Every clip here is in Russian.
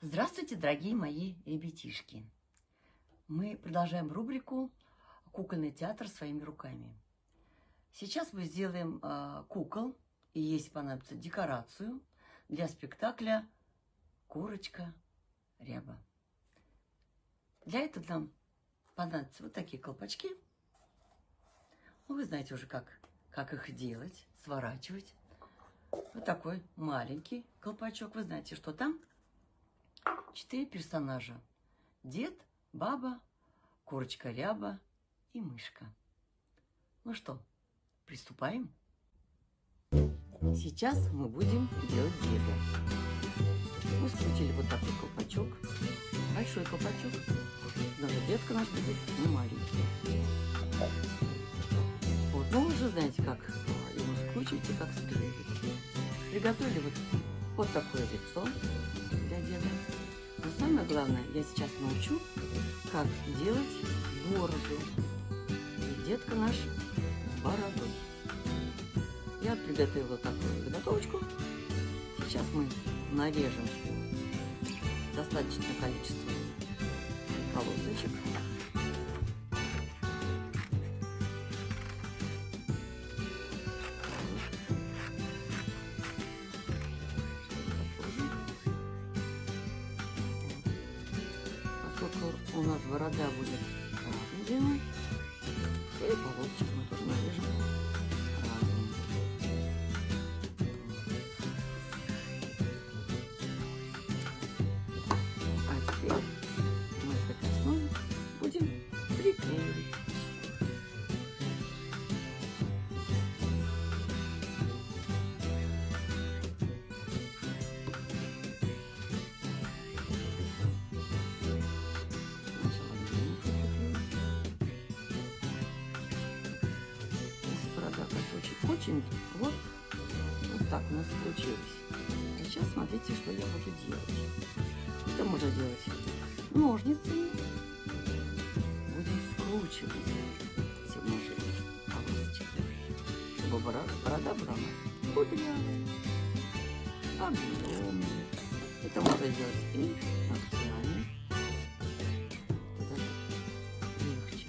Здравствуйте, дорогие мои ребятишки! Мы продолжаем рубрику «Кукольный театр своими руками». Сейчас мы сделаем кукол, и если понадобится декорацию для спектакля «Курочка Ряба». Для этого нам понадобятся вот такие колпачки. Ну, вы знаете уже, как их делать, сворачивать. Вот такой маленький колпачок. Вы знаете, что там 4 персонажа. Дед, баба, курочка Ряба и мышка. Ну что, приступаем? Сейчас мы будем делать деда. Мы скрутили вот такой колпачок. Большой колпачок. Даже детка наш будет не маленький. Вот, ну вы уже знаете, как его скручивать и как склеивать. Приготовили вот такое лицо для деда. Но самое главное, я сейчас научу, как делать бороду. И детка наш с бородой. Я приготовила такую заготовочку. Сейчас мы нарежем достаточное количество полосочек. Поскольку у нас борода будет разной длины, и полосочки мы тоже нарежем разные. А теперь мы к этой основе будем приклеивать. Очень вот так у нас получилось. А сейчас смотрите, что я буду делать. Это можно делать ножницами. Будем скручивать эти наши полосочки, чтобы борода была кудрявая, объемная. Это можно делать и ногтями. Легче.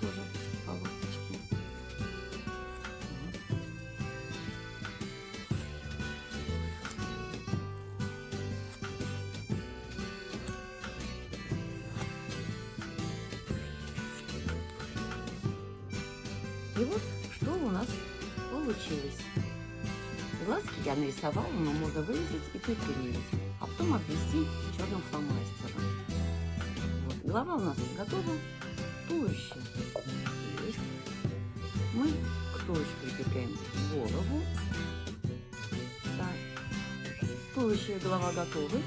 Тоже полосочки. И вот что у нас получилось. Глазки я нарисовала, но можно вырезать и приклеить, а потом обвести черным фломастером. Вот. Голова у нас готова. Туловище есть. Мы к туловищу прикрепляем голову. Так. Туловище и голова готовы.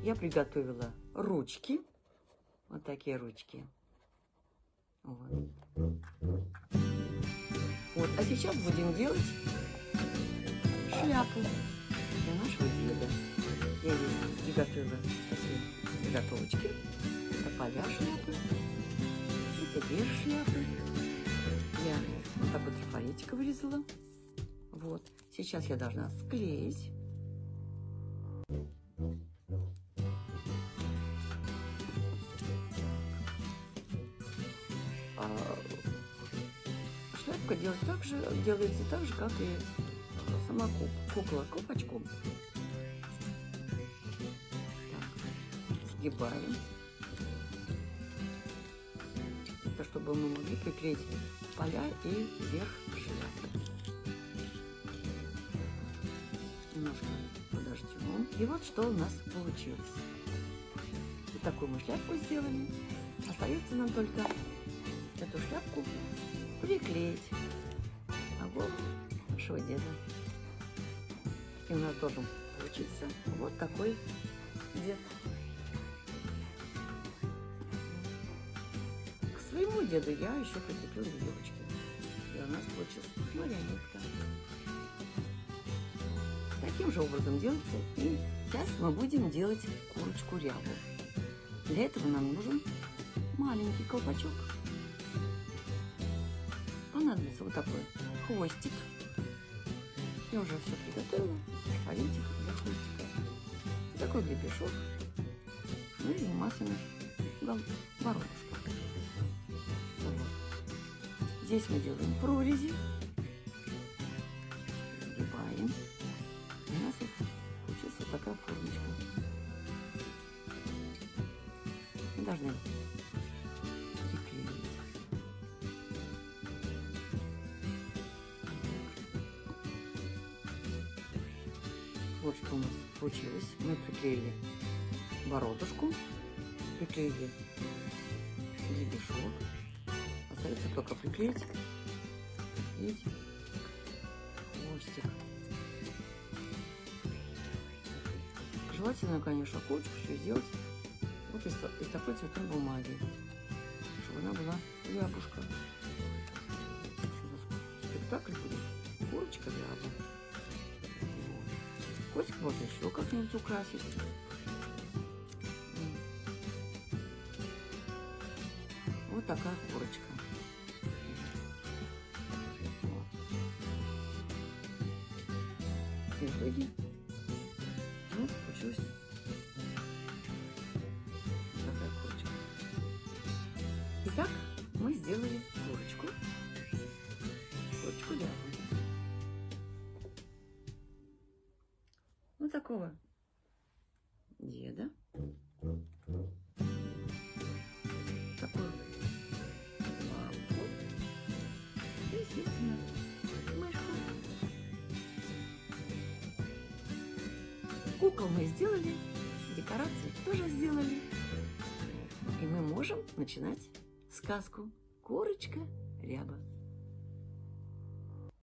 Я приготовила ручки. Вот такие ручки. Вот. А сейчас будем делать шляпу для нашего деда. Я здесь приготовила такие заготовочки. Это поля шляпы, это верх шляпы. Я вот так вот трафаретика вырезала. Вот. Сейчас я должна склеить. Шляпка делается так же, как и сама кукла колпачком. Так, сгибаем. Это чтобы мы могли приклеить поля и верх шляпы. Немножко подождем. И вот что у нас получилось. Вот такую мы шляпку сделали. Остается нам только эту шляпку приклеить на голову нашего деда. И у нас должен получиться вот такой дед. К своему деду я еще прикрепила веревочки. И у нас получилась марионетка. Таким же образом делается. И сейчас мы будем делать курочку Рябу. Для этого нам нужен маленький колпачок. Понадобится вот такой хвостик. Я уже все приготовила. Фонтик для хвостика. Такой гребешок. Ну и масляный воронушка. Вот. Здесь мы делаем прорези. Загибаем. И у нас вот получилась вот такая формочка. Мы должны приклеить. Вот что у нас получилось. Мы приклеили бородушку, приклеили гребешок. Остается только приклеить хвостик. Желательно, конечно, кончик все сделать вот из такой цветной бумаги, чтобы она была рябушка. Что за спектакль будет? Курочка ряба. Котик можно еще как-нибудь украсить. Вот такая курочка. Вот. И в итоге вот получилась такая курочка. Итак, мы сделали курочку. Курочку рябу. Вот такого деда. Такую мамку. И, естественно, мышку. Кукол мы сделали, декорации тоже сделали. И мы можем начинать сказку «Курочка ряба».